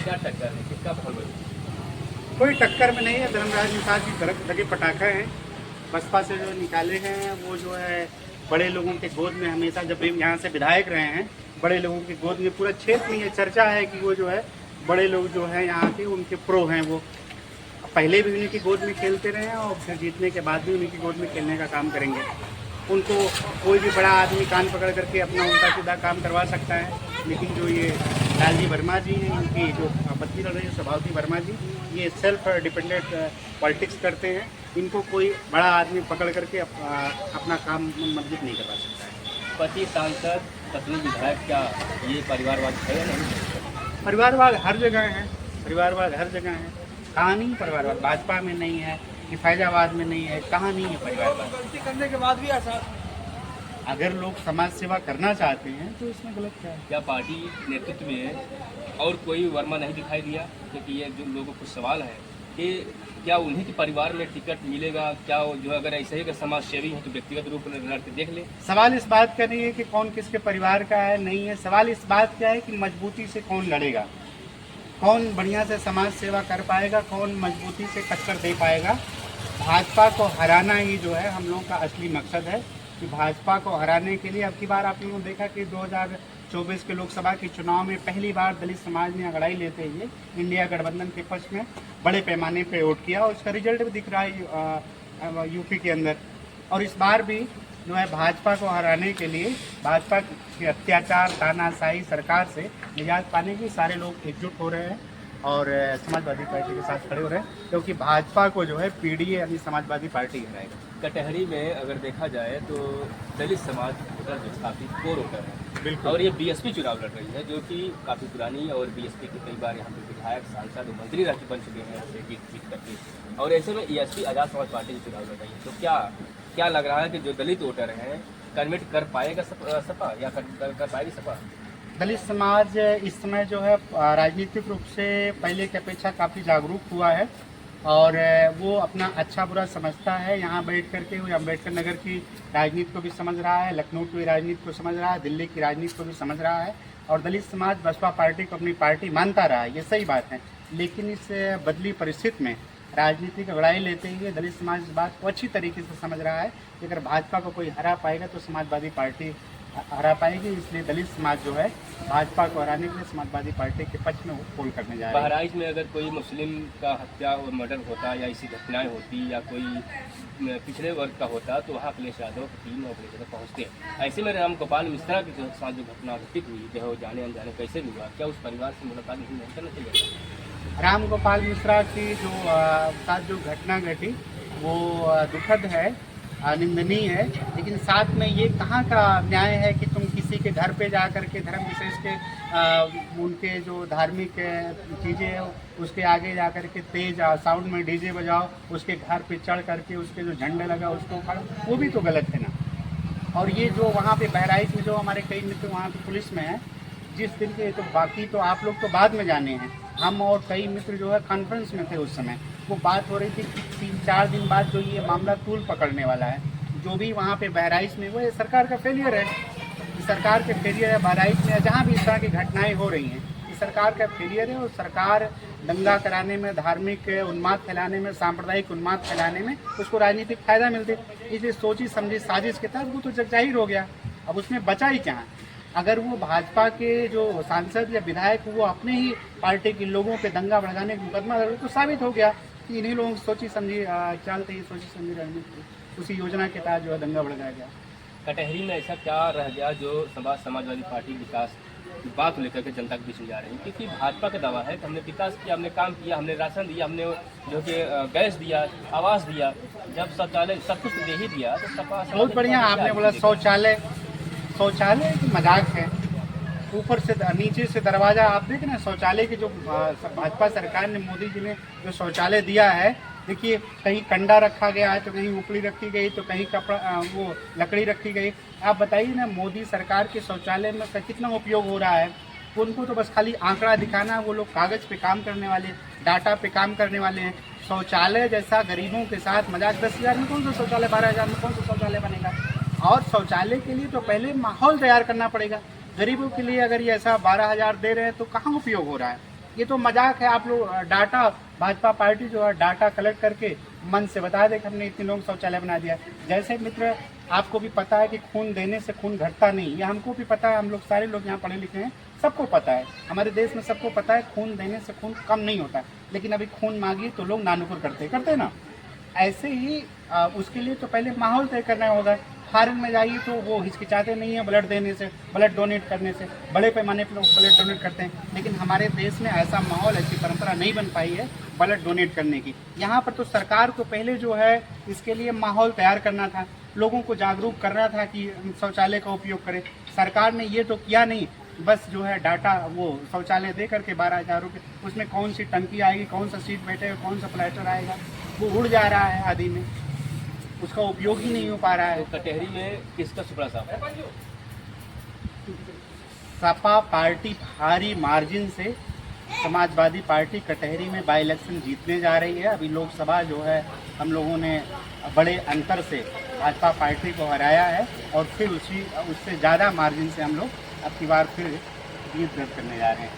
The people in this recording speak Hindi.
क्या टक्कर है, किसका फल बनेगा? कोई टक्कर में नहीं है। धर्मराज निषाद की तरफ लगे पटाखे हैं, बसपा से जो निकाले हैं वो जो है बड़े लोगों के गोद में, हमेशा जब भी यहाँ से विधायक रहे हैं बड़े लोगों के गोद में, पूरा क्षेत्र में ये चर्चा है कि वो जो है बड़े लोग जो है यहाँ के उनके प्रो हैं। वो पहले भी उन्हीं की गोद में खेलते रहे हैं और फिर जीतने के बाद भी उन्हीं की गोद में खेलने का काम करेंगे। उनको कोई भी बड़ा आदमी कान पकड़ करके अपना उल्टा सीधा काम करवा सकता है, लेकिन जो ये लालजी वर्मा जी हैं, इनकी जो पत्नी लड़ रही है स्वभावती वर्मा जी, ये सेल्फ डिपेंडेंट पॉलिटिक्स करते हैं। इनको कोई बड़ा आदमी पकड़ करके अपना काम मजबूत नहीं करवा सकता है। पति सांसद, पत्नी विधायक, क्या ये परिवारवाद है या नहीं? परिवारवाद हर जगह है, परिवारवाद हर जगह है। कहाँ नहीं परिवारवाद? भाजपा में नहीं है कि फैजाबाद में नहीं है, कहाँ नहीं है परिवारवाद? गलती करने के बाद भी ऐसा, अगर लोग समाज सेवा करना चाहते हैं तो इसमें गलत क्या है? क्या पार्टी नेतृत्व में और कोई वर्मा नहीं दिखाई दिया? क्योंकि ये जो लोगों को सवाल है कि क्या उन्हीं के परिवार में टिकट मिलेगा? क्या वो जो अगर ऐसे ही अगर समाज सेवी हैं तो व्यक्तिगत रूप में लड़के देख ले। सवाल इस बात का नहीं है कि कौन किसके परिवार का है, नहीं है। सवाल इस बात का है कि मजबूती से कौन लड़ेगा, कौन बढ़िया से समाज सेवा कर पाएगा, कौन मजबूती से टक्कर दे पाएगा। भाजपा को हराना ही जो है हम लोग का असली मकसद है कि भाजपा को हराने के लिए अब की बार आप लोगों ने देखा कि 2024 के लोकसभा के चुनाव में पहली बार दलित समाज ने अगड़ाई लेते हुए इंडिया गठबंधन के पक्ष में बड़े पैमाने पर वोट किया और उसका रिजल्ट भी दिख रहा है यूपी के अंदर। और इस बार भी जो है भाजपा को हराने के लिए, भाजपा के अत्याचार तानाशाही सरकार से निजात पाने के सारे लोग एकजुट हो रहे हैं और समाजवादी पार्टी के साथ खड़े हो रहे हैं, क्योंकि भाजपा को जो है पीडीए यानी समाजवादी पार्टी हराएगा। कटहरी में अगर देखा जाए तो दलित समाज वोटर जो काफ़ी कोर वोटर है, बिल्कुल। और ये बीएसपी चुनाव लड़ रही है जो कि काफ़ी पुरानी, और बीएसपी के कई बार यहाँ पे विधायक, सांसद, मंत्री रह बन चुके हैं यहाँ से जीत करके, और ऐसे में ईएसपी आज़ाद समाज पार्टी की चुनाव लड़ रही है। तो क्या लग रहा है कि जो दलित वोटर हैं कन्वर्ट कर पाएगा सपा या कर पाएगी सपा? दलित समाज इस समय जो है राजनीतिक रूप से पहले की अपेक्षा काफ़ी जागरूक हुआ है और वो अपना अच्छा बुरा समझता है। यहाँ बैठ करके वो अम्बेडकर नगर की राजनीति को भी समझ रहा है, लखनऊ की राजनीति को समझ रहा है, दिल्ली की राजनीति को भी समझ रहा है, और दलित समाज बसपा पार्टी को अपनी पार्टी मानता रहा है, ये सही बात है। लेकिन इस बदली परिस्थिति में राजनीतिक अगड़ाई लेते हुए दलित समाज इस बात को अच्छी तरीके से समझ रहा है कि अगर भाजपा को कोई हरा पाएगा तो समाजवादी पार्टी हरा पाएगी। इसलिए दलित समाज जो है भाजपा को हराने के लिए समाजवादी पार्टी के पक्ष में पोल करने जा रहा है। बहराइच में अगर कोई मुस्लिम का हत्या और मर्डर होता या ऐसी घटनाएं होती या कोई पिछड़े वर्ग का होता तो वहाँ अखिलेश यादव की टीम अपनी जगह पहुँचते। ऐसे में राम गोपाल मिश्रा के साथ जो घटना घटित हुई, जो जाने अनजाने कैसे भी हुआ, क्या उस परिवार से मुलाकात नहीं करना चाहिए? राम गोपाल मिश्रा की जो साथ जो घटना घटी वो दुखद है, निंदनीय है, लेकिन साथ में ये कहाँ का न्याय है कि तुम किसी के घर पे जा कर के धर्म विशेष के उनके जो धार्मिक चीज़ें हैं उसके आगे जा कर के तेज साउंड में डीजे बजाओ, उसके घर पे चढ़ करके उसके जो झंडे लगा उसको उखाड़ो, वो भी तो गलत है ना। और ये जो वहाँ पे बहराइच में जो हमारे कई मित्र वहाँ पे पुलिस में हैं, जिस दिन के, तो बाकी तो आप लोग तो बाद में जाने हैं, हम और कई मित्र जो है कॉन्फ्रेंस में थे उस समय, वो बात हो रही थी कि 3-4 दिन बाद जो ये मामला तूल पकड़ने वाला है। जो भी वहाँ पे बहराइच में वो सरकार का फेलियर है, सरकार के फेलियर है। बहराइच में जहाँ भी इस तरह की घटनाएं हो रही हैं ये सरकार का फेलियर है, और सरकार दंगा कराने में, धार्मिक उन्माद फैलाने में, सांप्रदायिक उन्माद फैलाने में उसको राजनीतिक फायदा मिलते, इसलिए सोची समझी साजिश के तहत वो तो जग जाहिर हो गया। अब उसमें बचा ही क्या है? अगर वो भाजपा के जो सांसद या विधायक वो अपने ही पार्टी के लोगों पे दंगा भड़काने का मुकदमा लड़े तो साबित हो गया कि इन्हीं लोगों की सोची समझी चालते ही सोची समझी रणनीति, उसी योजना के तहत जो है दंगा भड़काया गया। कटहरी में ऐसा क्या रह गया जो समाजवादी पार्टी विकास की बात को लेकर के जनता के बीच में जा रही है? क्योंकि भाजपा का दावा है कि हमने विकास किया, हमने काम किया, हमने राशन दिया, हमने जो कि गैस दिया, आवास दिया, जब शौचालय सब कुछ दे ही दिया तो सपा बहुत बढ़िया आपने बोला। शौचालय की मजाक है, ऊपर से नीचे से दरवाज़ा आप देखें ना, शौचालय की जो भाजपा सरकार ने, मोदी जी ने जो शौचालय दिया है, देखिए कहीं कंडा रखा गया है तो कहीं उपली रखी गई तो कहीं कपड़ा वो लकड़ी रखी गई। आप बताइए ना मोदी सरकार के शौचालय में कितना उपयोग हो रहा है? उनको तो बस खाली आंकड़ा दिखाना, वो लोग कागज़ पे काम करने वाले, डाटा पे काम करने वाले हैं। शौचालय जैसा गरीबों के साथ मजाक, 10,000 में कौन सा शौचालय, 12,000 में कौन सा शौचालय बनेगा? और शौचालय के लिए तो पहले माहौल तैयार करना पड़ेगा। गरीबों के लिए अगर ये ऐसा 12,000 दे रहे हैं तो कहाँ उपयोग हो रहा है? ये तो मजाक है। आप लोग डाटा, भाजपा पार्टी जो है डाटा कलेक्ट करके मन से बता दे कि हमने इतने लोग शौचालय बना दिया। जैसे मित्र आपको भी पता है कि खून देने से खून घटता नहीं, ये हमको भी पता है, हम लोग सारे लोग यहाँ पढ़े लिखे हैं, सबको पता है, हमारे देश में सबको पता है खून देने से खून कम नहीं होता। लेकिन अभी खून मांगिए तो लोग नानुकुर करते ना। ऐसे ही उसके लिए तो पहले माहौल तय करना होगा। फॉरेन में जाइए तो वो हिचकिचाते नहीं है ब्लड देने से, ब्लड डोनेट करने से, बड़े पैमाने पर लोग ब्लड डोनेट करते हैं। लेकिन हमारे देश में ऐसा माहौल, ऐसी परंपरा नहीं बन पाई है ब्लड डोनेट करने की। यहाँ पर तो सरकार को पहले जो है इसके लिए माहौल तैयार करना था, लोगों को जागरूक करना था कि शौचालय का उपयोग करें। सरकार ने ये तो किया नहीं, बस जो है डाटा वो शौचालय दे करके 12,000 रुपये, उसमें कौन सी टंकी आएगी, कौन सा सीट बैठेगा, कौन सा प्लेटर आएगा, वो उड़ जा रहा है आदि में, उसका उपयोग ही नहीं हो पा रहा है। तो कटहरी में किसका सुपड़ा साफ है? सपा पार्टी भारी मार्जिन से समाजवादी पार्टी कटहरी में बाई इलेक्शन जीतने जा रही है। अभी लोकसभा जो है हम लोगों ने बड़े अंतर से भाजपा पार्टी को हराया है और फिर उससे ज़्यादा मार्जिन से हम लोग अब की बार फिर जीत दर्ज करने जा रहे हैं।